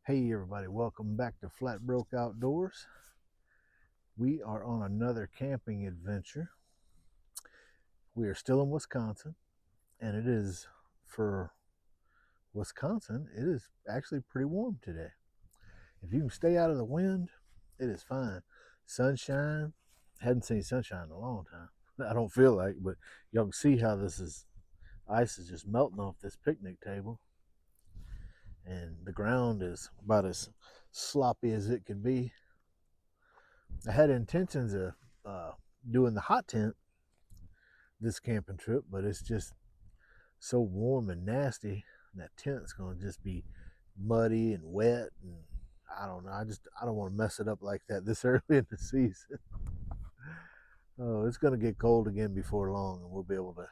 Hey everybody, welcome back to Flatbroke Outdoors. We are on another camping adventure. We are still in Wisconsin, and it is, for Wisconsin, it is actually pretty warm today. If you can stay out of the wind, it is fine. Sunshine, hadn't seen sunshine in a long time. I don't feel like, but y'all can see how ice is just melting off this picnic table, and the ground is about as sloppy as it could be. I had intentions of doing the hot tent this camping trip, but it's just so warm and nasty. That tent's gonna just be muddy and wet, and I don't know. I don't want to mess it up like that this early in the season. Oh, it's gonna get cold again before long, and we'll be able to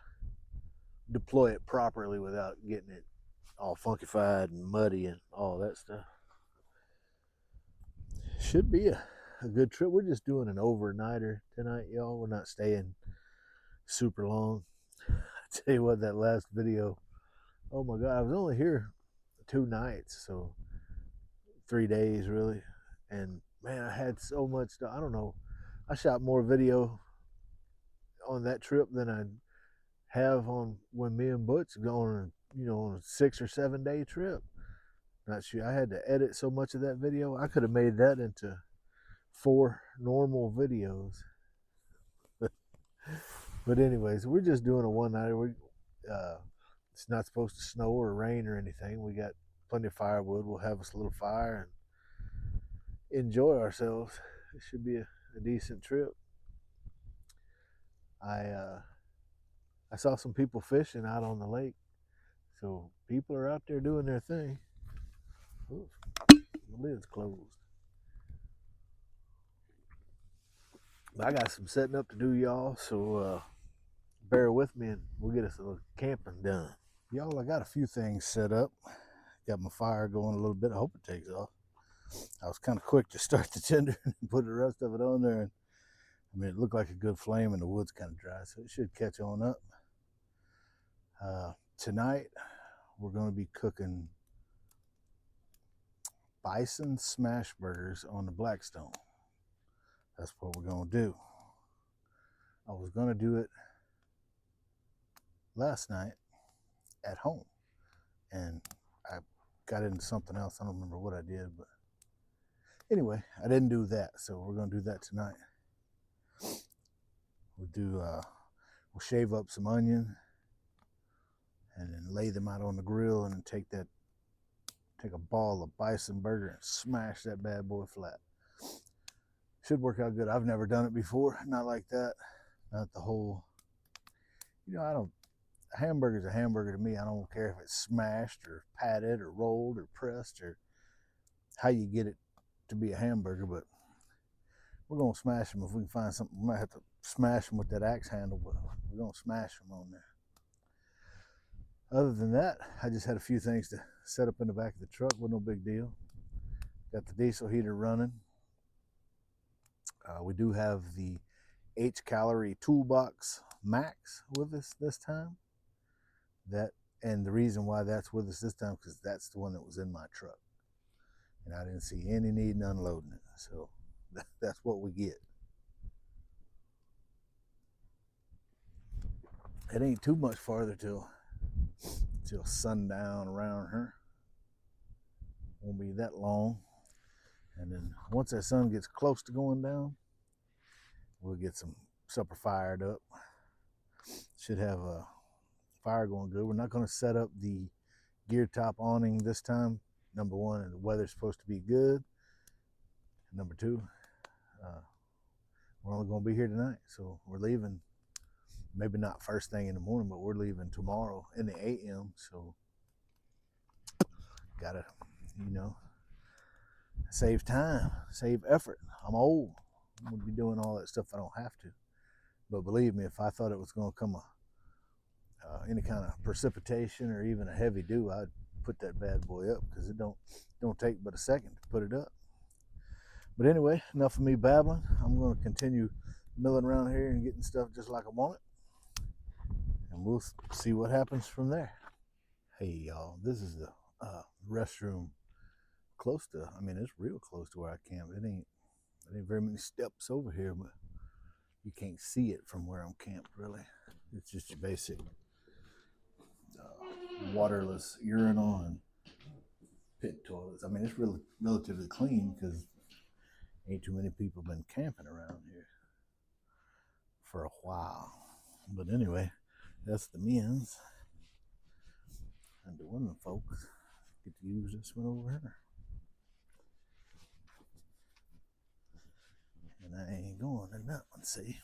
deploy it properly without getting it all funkified and muddy and all that stuff. Should be a good trip. We're just doing an overnighter tonight, y'all. We're not staying super long. I tell you what, that last video, oh my god, I was only here 2 nights, so 3 days really. And man, I had so much stuff. I don't know. I shot more video on that trip than I have on when me and Butch go on a 6 or 7 day trip. Not sure. I had to edit so much of that video. I could have made that into 4 normal videos. But anyways, we're just doing a one nighter. It's not supposed to snow or rain or anything. We got plenty of firewood. We'll have us a little fire and enjoy ourselves. It should be a decent trip. I saw some people fishing out on the lake, so people are out there doing their thing. Oof, the lid's closed. But I got some setting up to do, y'all. So bear with me, and we'll get us a little camping done. Y'all, I got a few things set up. Got my fire going a little bit. I hope it takes off. I was kind of quick to start the tinder and put the rest of it on there. And I mean, it looked like a good flame, and the wood's kind of dry, so it should catch on up. Tonight, we're going to be cooking Bison smash burgers on the Blackstone. That's what we're going to do. I was going to do it last night at home, and I got into something else. I don't remember what I did, but anyway, I didn't do that, so we're going to do that tonight. We'll shave up some onion and then lay them out on the grill, and take a ball of Bison burger and smash that bad boy flat. Should work out good. I've never done it before, not like that. Not the whole, a hamburger's a hamburger to me. I don't care if it's smashed or patted or rolled or pressed or how you get it to be a hamburger, but we're gonna smash them if we can find something. We might have to smash them with that axe handle, but we're gonna smash them on there. Other than that, I just had a few things to set up in the back of the truck. With no big deal. Got the diesel heater running. We do have the H-Calorie Toolbox Max with us this time. And the reason why that's with us this time, because that's the one that was in my truck, and I didn't see any need in unloading it, so that's what we get. It ain't too much farther till sundown around here. Won't be that long. And then once that sun gets close to going down, we'll get some supper fired up. Should have a fire going good. We're not going to set up the gear top awning this time. Number one, the weather's supposed to be good. Number two, we're only going to be here tonight, so we're leaving. Maybe not first thing in the morning, but we're leaving tomorrow in the AM. So gotta, save time, save effort. I'm old. I'm gonna be doing all that stuff I don't have to. But believe me, if I thought it was gonna come any kind of precipitation or even a heavy dew, I'd put that bad boy up, because it don't take but a second to put it up. But anyway, enough of me babbling. I'm going to continue milling around here and getting stuff just like I want it, and we'll see what happens from there. Hey y'all, this is the restroom close to, I mean, it's real close to where I camp. It ain't very many steps over here, but you can't see it from where I'm camped, really. It's just your basic waterless urinal and pit toilets. I mean, it's really relatively clean because ain't too many people been camping around here for a while. But anyway, that's the men's. And the women folks get to use this one over here. And I ain't going in that one, see?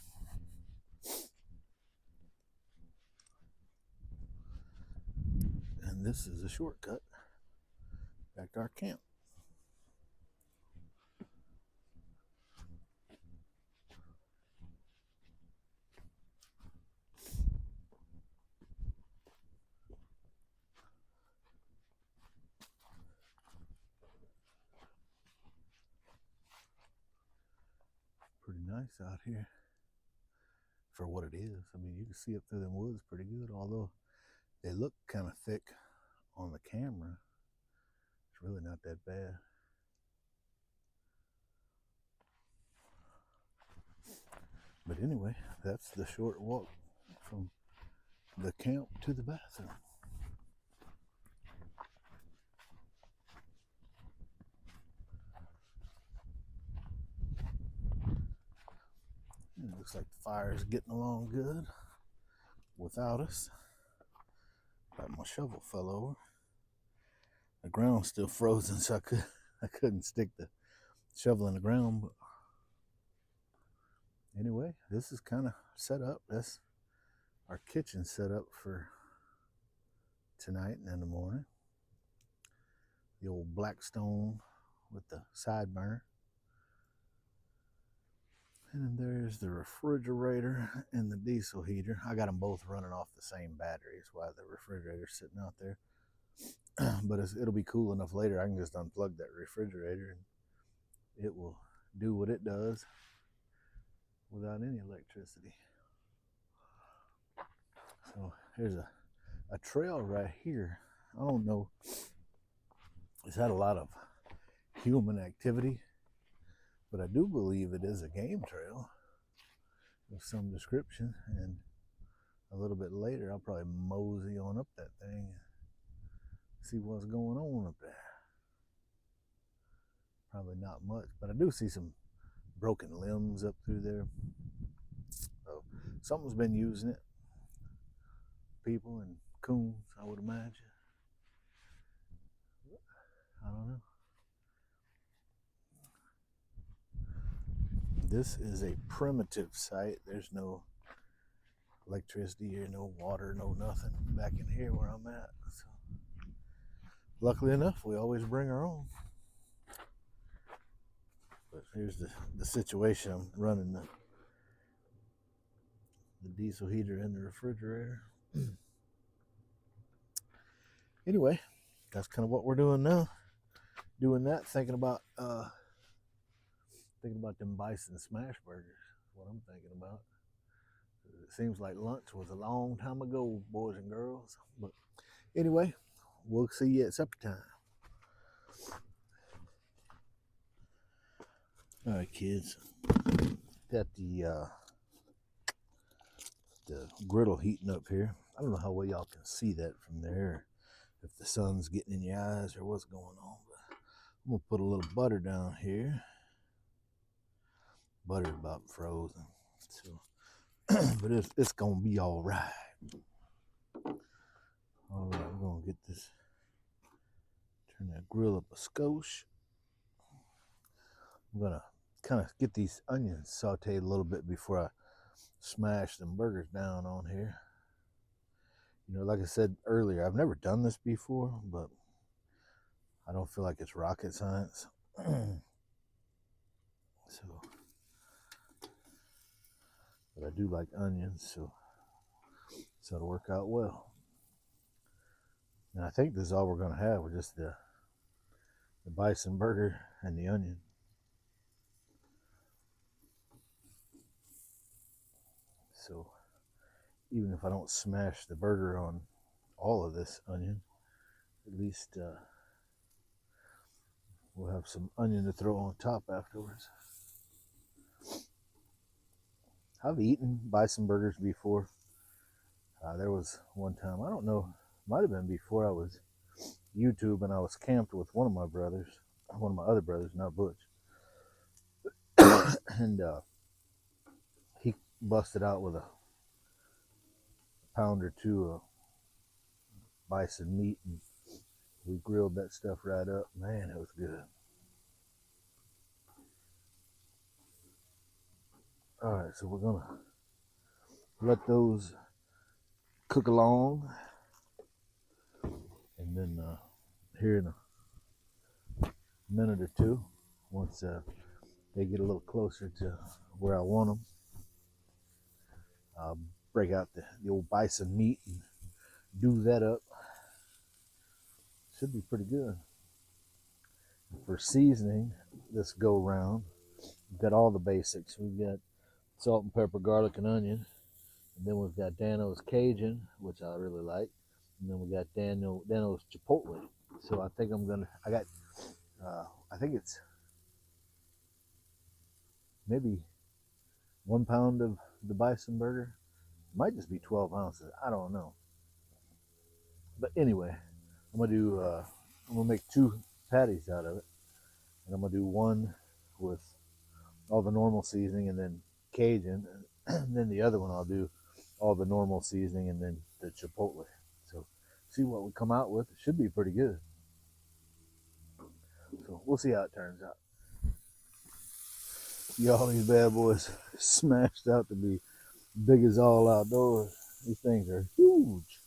And this is a shortcut back to our camp. Pretty nice out here for what it is. I mean, you can see up through them woods pretty good, although they look kind of thick on the camera. It's really not that bad. But anyway, that's the short walk from the camp to the bathroom. It looks like the fire is getting along good without us. But my shovel fell over. The ground's still frozen, so I couldn't stick the shovel in the ground. But anyway, this is kind of set up. That's our kitchen set up for tonight and in the morning. The old Blackstone with the side burner. And there's the refrigerator and the diesel heater. I got them both running off the same batteries while the refrigerator's sitting out there. But it'll be cool enough later. I can just unplug that refrigerator and it will do what it does without any electricity. So here's a trail right here. I don't know. It's had a lot of human activity, but I do believe it is a game trail of some description. And a little bit later, I'll probably mosey on up that thing and see what's going on up there. Probably not much, but I do see some broken limbs up through there. So something's been using it. People and coons, I would imagine. I don't know. This is a primitive site. There's no electricity here, no water, no nothing back in here where I'm at. So, luckily enough, we always bring our own. But here's the situation. I'm running the diesel heater in the refrigerator. Anyway, that's kind of what we're doing now. Doing that, thinking about them Bison smash burgers. What I'm thinking about. It seems like lunch was a long time ago, boys and girls. But anyway, we'll see you at supper time. All right, kids. Got the griddle heating up here. I don't know how well y'all can see that from there, if the sun's getting in your eyes or what's going on. But I'm gonna put a little butter down here. Butter's about frozen, so but it's gonna be all right. All right, we're gonna get this. Turn that grill up a skosh. I'm gonna kind of get these onions sauteed a little bit before I smash them burgers down on here. You know, like I said earlier, I've never done this before, but I don't feel like it's rocket science. So, but I do like onions, so it'll work out well. And I think this is all we're gonna have with just the bison burger and the onion. So even if I don't smash the burger on all of this onion, at least We'll have some onion to throw on top afterwards. I've eaten bison burgers before. There was one time, I don't know, might have been before I was YouTube, and I was camped with one of my brothers, one of my other brothers, not Butch. And he busted out with a pound or two of bison meat, and we grilled that stuff right up. Man, it was good. All right, so we're gonna let those cook along, and then here in a minute or two, once they get a little closer to where I want them, I'll break out the old bison meat and do that up. Should be pretty good. For seasoning this go round, we've got all the basics. We've got salt and pepper, garlic and onion, and then we've got Dano's Cajun, which I really like, and then we got Dano's Chipotle. So I think I think it's maybe 1 pound of the bison burger. It might just be 12 ounces. I don't know. But anyway, I'm gonna make 2 patties out of it, and I'm gonna do one with all the normal seasoning and then Cajun, and then the other one I'll do all the normal seasoning and then the Chipotle. So see what we come out with. It should be pretty good. So we'll see how it turns out. Y'all, these bad boys smashed out to be big as all outdoors. These things are huge.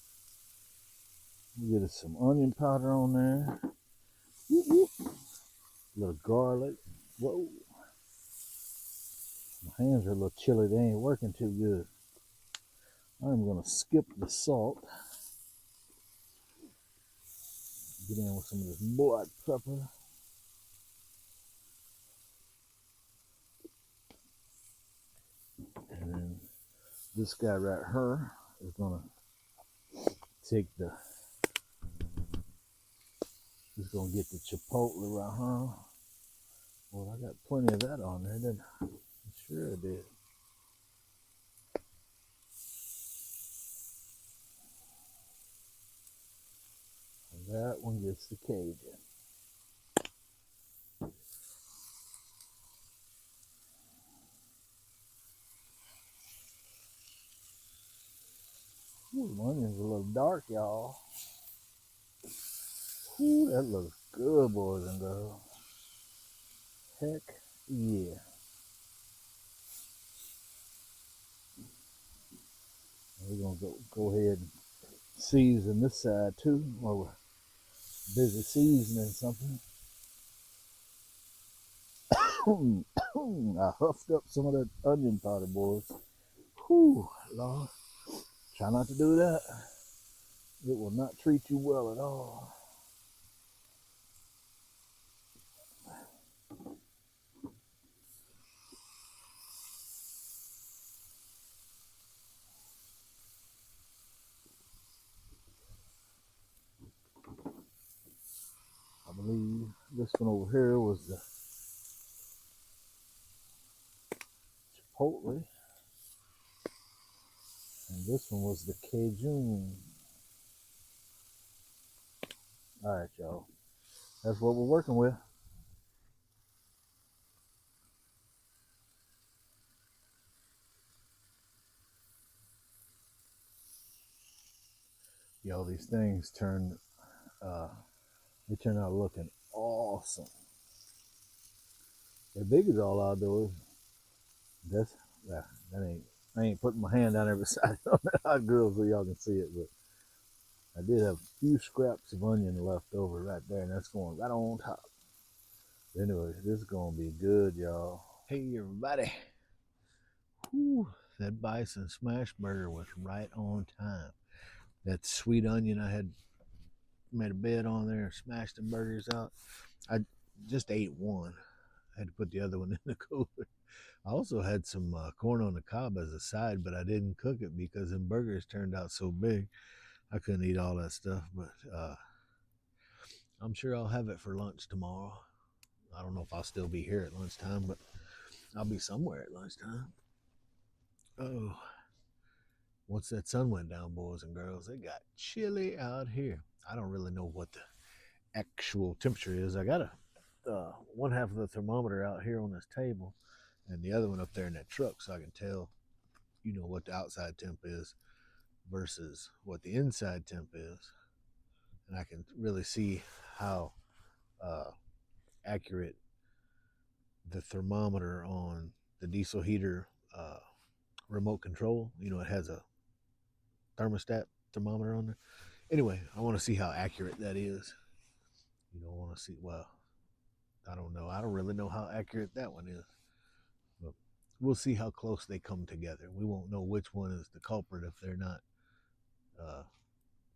Get us some onion powder on there. Whoop, whoop. A little garlic. Whoa. My hands are a little chilly. They ain't working too good. I'm going to skip the salt. Get in with some of this black pepper. And then this guy right here is going to take the, he's going to get the chipotle right here. Well, I got plenty of that on there, didn't I? Sure I did. And that one gets the Cajun. Ooh, the onion's a little dark, y'all. Ooh, that looks good, boys and girls. Heck yeah. We're going to go ahead and season this side too while we're busy seasoning something. I huffed up some of that onion powder, boys. Whew, Lord. Try not to do that. It will not treat you well at all. I believe this one over here was the Chipotle. And this one was the Cajun. All right, y'all. That's what we're working with. Yo, these things they turn out looking awesome. They're big as all outdoors. I ain't putting my hand down there beside it on that hot grill so y'all can see it, but I did have a few scraps of onion left over right there, and that's going right on top. Anyway, this is gonna be good, y'all. Hey everybody. Whew, that bison smash burger was right on time. That sweet onion, I had made a bed on there and smashed the burgers out. I just ate one. I had to put the other one in the cooler. I also had some corn on the cob as a side, but I didn't cook it because them burgers turned out so big. I couldn't eat all that stuff, but I'm sure I'll have it for lunch tomorrow. know if I'll still be here at lunchtime, but I'll be somewhere at lunchtime. Oh, once that sun went down, boys and girls, it got chilly out here. I don't really know what the actual temperature is. I got one half of the thermometer out here on this table, and the other one up there in that truck, so I can tell, what the outside temp is versus what the inside temp is, and I can really see how accurate the thermometer on the diesel heater remote control. It has a thermostat thermometer on there. Anyway, I want to see how accurate that is. I want to see. Well, I don't know. I don't really know how accurate that one is. But we'll see how close they come together. We won't know which one is the culprit if they're not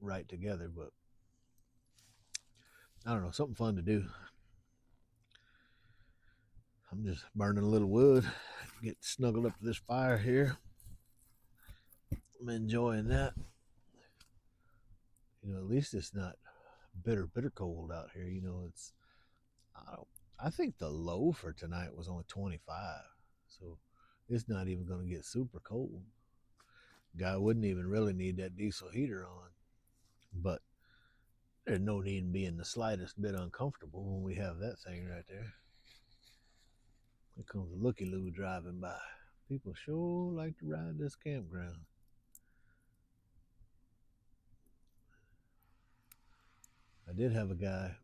right together. But I don't know. Something fun to do. I'm just burning a little wood, get snuggled up to this fire here. I'm enjoying that. At least it's not bitter cold out here. It's I think the low for tonight was only 25, so it's not even going to get super cold. Guy wouldn't even really need that diesel heater on, but there's no need in being the slightest bit uncomfortable when we have that thing right there. Here comes a looky-loo driving by. People sure like to ride this campground. I did have a guy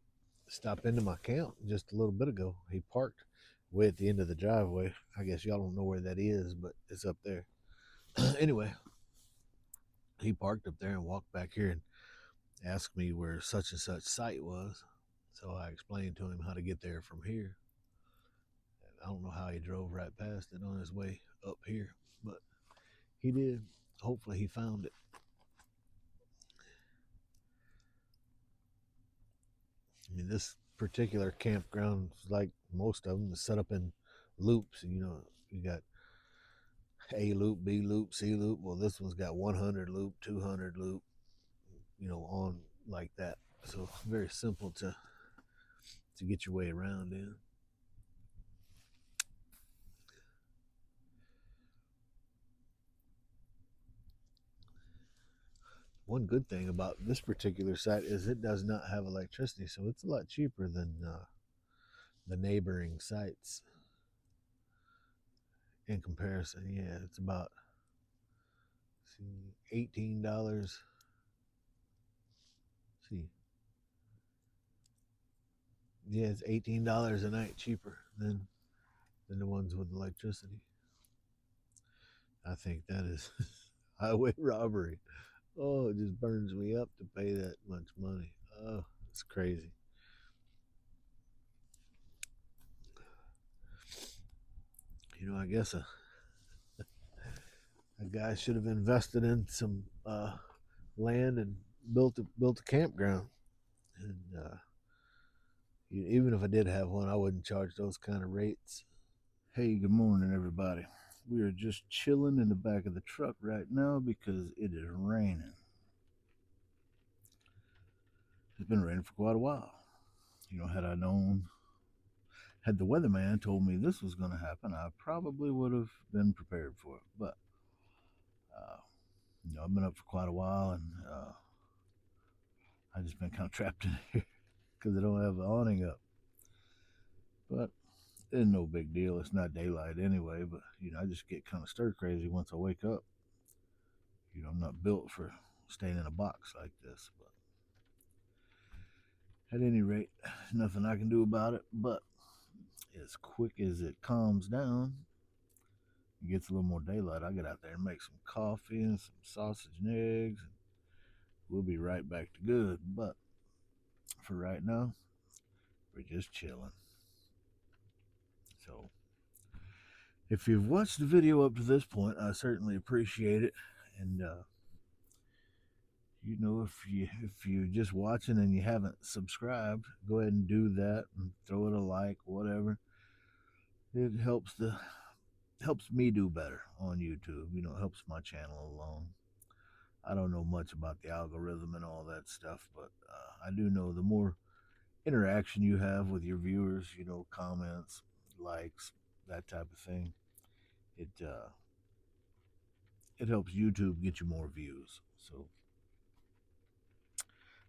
stop into my camp just a little bit ago. He parked way at the end of the driveway. I guess y'all don't know where that is, but it's up there. Anyway, he parked up there and walked back here and asked me where such and such site was. So I explained to him how to get there from here. And I don't know how he drove right past it on his way up here, but he did. Hopefully he found it. I mean, this particular campground, like most of them, is set up in loops. You got A loop, B loop, C loop. Well, this one's got 100 loop, 200 loop, on like that. So very simple to get your way around in. One good thing about this particular site is it does not have electricity, so it's a lot cheaper than the neighboring sites in comparison. Yeah, it's about $18. See, yeah, it's $18 a night cheaper than the ones with electricity. I think that is highway robbery. Oh, it just burns me up to pay that much money. Oh, it's crazy. I guess a guy should have invested in some land and built a campground. And even if I did have one, I wouldn't charge those kind of rates. Hey, good morning, everybody. We are just chilling in the back of the truck right now because it is raining. It's been raining for quite a while. Had the weatherman told me this was going to happen, I probably would have been prepared for it. But I've been up for quite a while, and I've just been kind of trapped in here because I don't have the awning up. But it's no big deal. It's not daylight anyway. But I just get kind of stir crazy once I wake up. I'm not built for staying in a box like this. But at any rate, nothing I can do about it. But as quick as it calms down, it gets a little more daylight, I get out there and make some coffee and some sausage and eggs, and we'll be right back to good. But for right now, we're just chilling. So if you've watched the video up to this point, I certainly appreciate it. And if you're just watching and you haven't subscribed, go ahead and do that and throw it a like, whatever. It helps me do better on YouTube. It helps my channel along. I don't know much about the algorithm and all that stuff, but I do know the more interaction you have with your viewers, comments, likes, that type of thing. It helps YouTube get you more views. So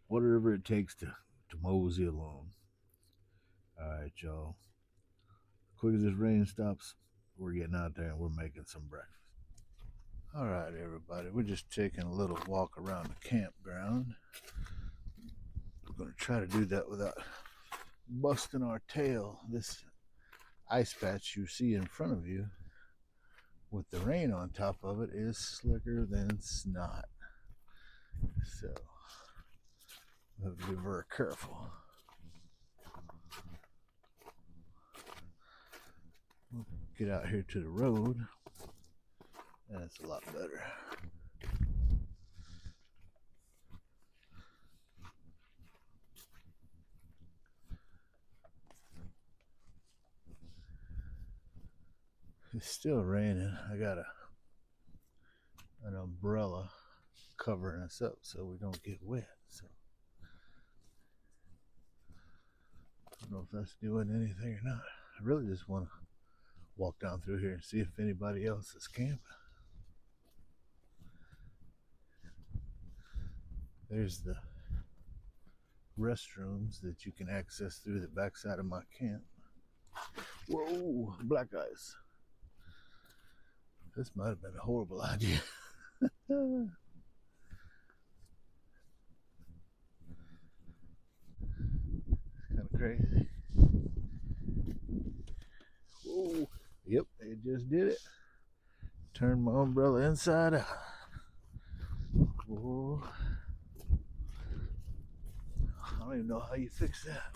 whatever it takes to mosey along. All right, y'all. Quick as this rain stops, we're getting out there and we're making some breakfast. All right, everybody. We're just taking a little walk around the campground. We're going to try to do that without busting our tail. This ice patch you see in front of you with the rain on top of it is slicker than snot. So we have to be very careful. We'll get out here to the road. That's a lot better. It's still raining. I got an umbrella covering us up so we don't get wet. So I don't know if that's doing anything or not. I really just want to walk down through here and see if anybody else is camping. There's the restrooms that you can access through the backside of my camp. Whoa, black ice. This might have been a horrible idea. Kind of crazy. Whoa, yep, it just did it. Turned my umbrella inside out. Whoa. I don't even know how you fix that.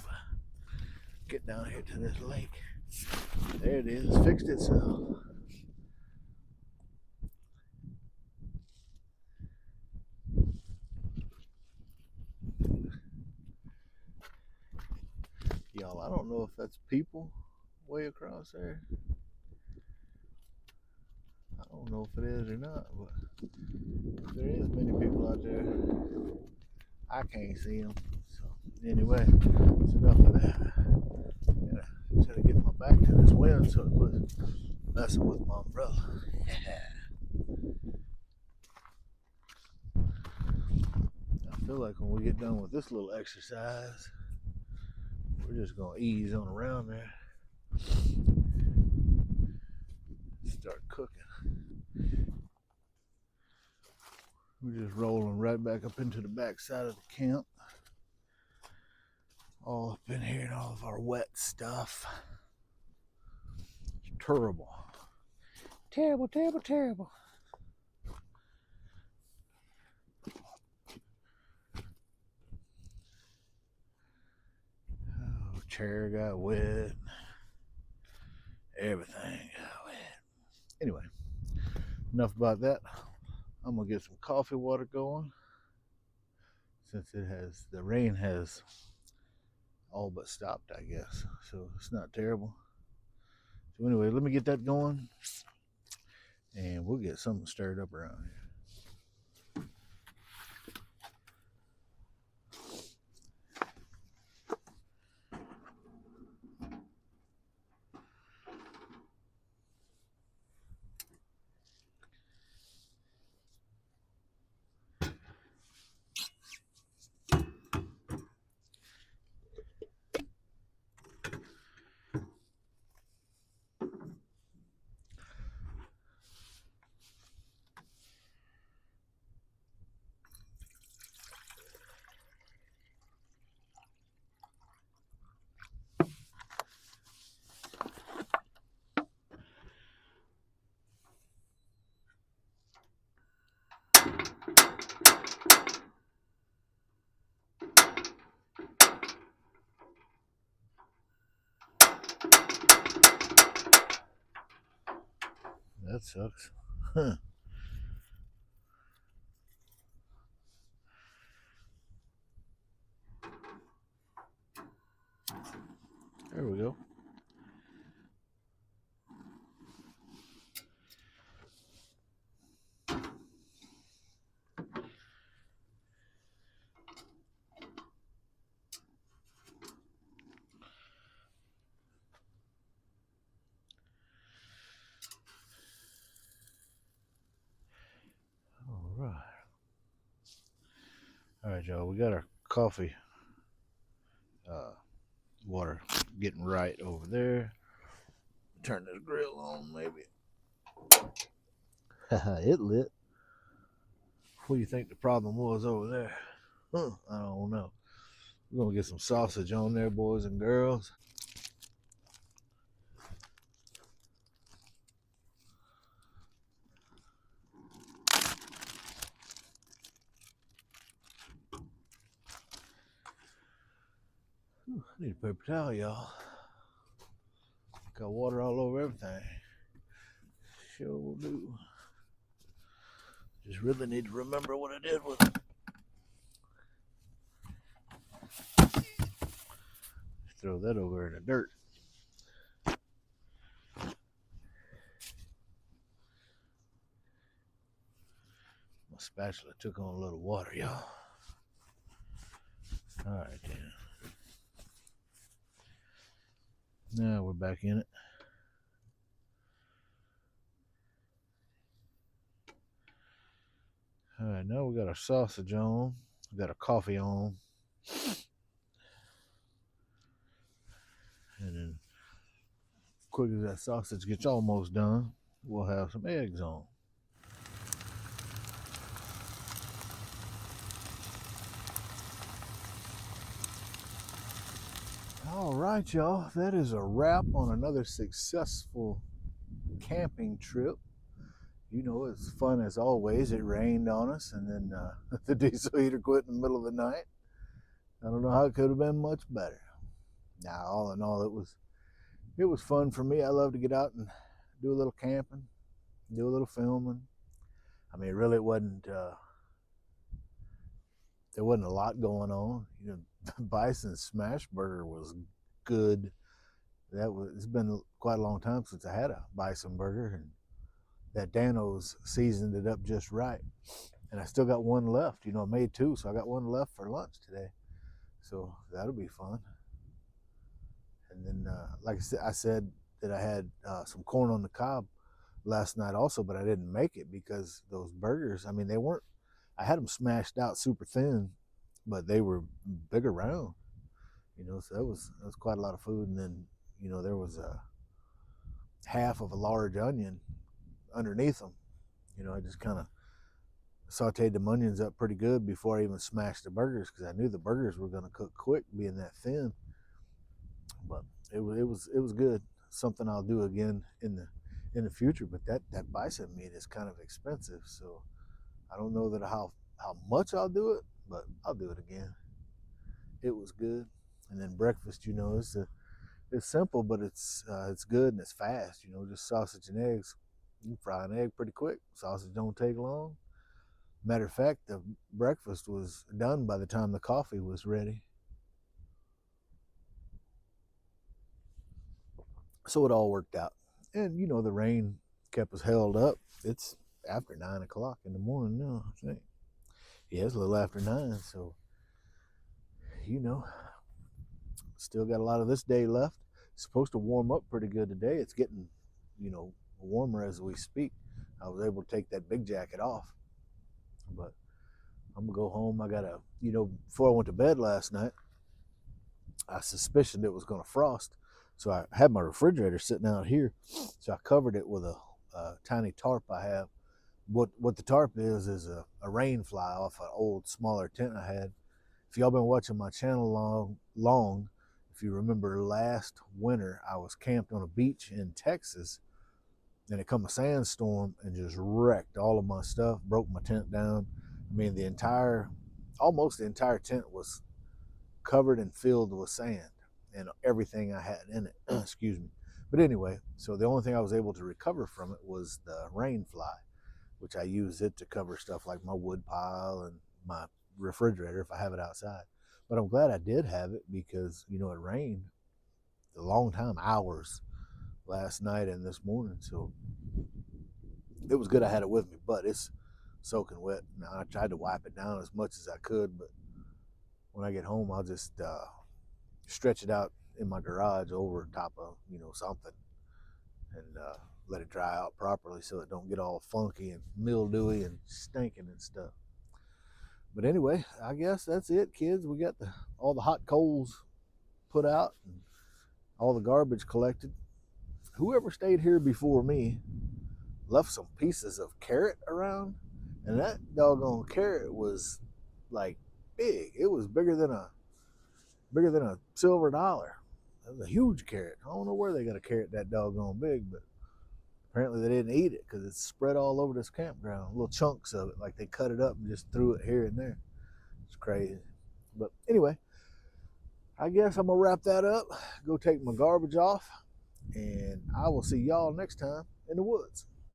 Get down here to this lake. There it is, fixed itself. Y'all, I don't know if that's people way across there. I don't know if it is or not, but there is many people out there. I can't see them. So anyway, that's enough of that. Gotta try to get my back to this wind so it wasn't messing with my umbrella. I feel like when we get done with this little exercise, we're just gonna ease on around there. Start cooking. We're just rolling right back up into the back side of the camp. All up in here and all of our wet stuff. It's terrible. Terrible, terrible, terrible. Oh, chair got wet. Everything got wet. Anyway, enough about that. I'm gonna get some coffee water going since the rain has all but stopped, I guess. So it's not terrible. So anyway, let me get that going and we'll get something stirred up around here. That sucks. Huh. There we go. right, y'all, we got our coffee water getting right over there. Turn this grill on, maybe. It lit. What do you think the problem was over there? I don't know. We're gonna get some sausage on there, boys and girls. I need a paper towel, y'all. Got water all over everything. Sure do. Just really need to remember what I did with it. Throw that over in the dirt. My spatula took on a little water, y'all. All right, then. Now we're back in it. All right, now we got our sausage on. We got our coffee on. And then, quick as that sausage gets almost done, we'll have some eggs on. All right, y'all, that is a wrap on another successful camping trip. You know, it's fun as always. It rained on us, and then the diesel heater quit in the middle of the night. I don't know how it could have been much better. Now, all in all, it was fun for me. I love to get out and do a little camping, do a little filming. I mean, really, it wasn't. There wasn't a lot going on. You know, Bison smash burger was good. It's been quite a long time since I had a Bison burger, and that Dano's seasoned it up just right. And I still got one left. You know, I made two, so I got one left for lunch today. So that'll be fun. And then, like I said that I had some corn on the cob last night also, but I didn't make it because those burgers, I mean, they weren't, I had them smashed out super thin, but they were big around, you know, so that was quite a lot of food. And then, you know, there was a half of a large onion underneath them. You know, I just kind of sauteed the onions up pretty good before I even smashed the burgers because I knew the burgers were going to cook quick being that thin. But it was good. Something I'll do again in the future. But that bison meat is kind of expensive, so I don't know that how much I'll do it, but I'll do it again. It was good. And then breakfast, you know, it's simple, but it's good and it's fast. You know, just sausage and eggs. You can fry an egg pretty quick. Sausage don't take long. Matter of fact, the breakfast was done by the time the coffee was ready. So it all worked out. And, you know, the rain kept us held up. It's after 9 o'clock in the morning now, I think. Yeah, it's a little after 9. So, you know, still got a lot of this day left. It's supposed to warm up pretty good today. It's getting, you know, warmer as we speak. I was able to take that big jacket off. But I'm going to go home. I got to, you know, before I went to bed last night, I suspicioned it was going to frost. So I had my refrigerator sitting out here. So I covered it with a tiny tarp I have. What the tarp is a rain fly off an old smaller tent I had. If y'all been watching my channel long, if you remember last winter, I was camped on a beach in Texas, and it come a sandstorm and just wrecked all of my stuff, broke my tent down. I mean, almost the entire tent was covered and filled with sand and everything I had in it. Excuse me. But anyway, so the only thing I was able to recover from it was the rain fly, which I use it to cover stuff like my wood pile and my refrigerator if I have it outside. But I'm glad I did have it because, you know, it rained a long time, hours last night and this morning. So it was good I had it with me, but it's soaking wet. Now I tried to wipe it down as much as I could, but when I get home, I'll just stretch it out in my garage over top of, you know, something and let it dry out properly so it don't get all funky and mildewy and stinking and stuff. But anyway, I guess that's it, kids. We got all the hot coals put out and all the garbage collected. Whoever stayed here before me left some pieces of carrot around, and that doggone carrot was like big. It was bigger than a silver dollar. It was a huge carrot. I don't know where they got a carrot that doggone big, but apparently they didn't eat it because it's spread all over this campground. Little chunks of it, like they cut it up and just threw it here and there. It's crazy. But anyway, I guess I'm gonna wrap that up, go take my garbage off, and I will see y'all next time in the woods.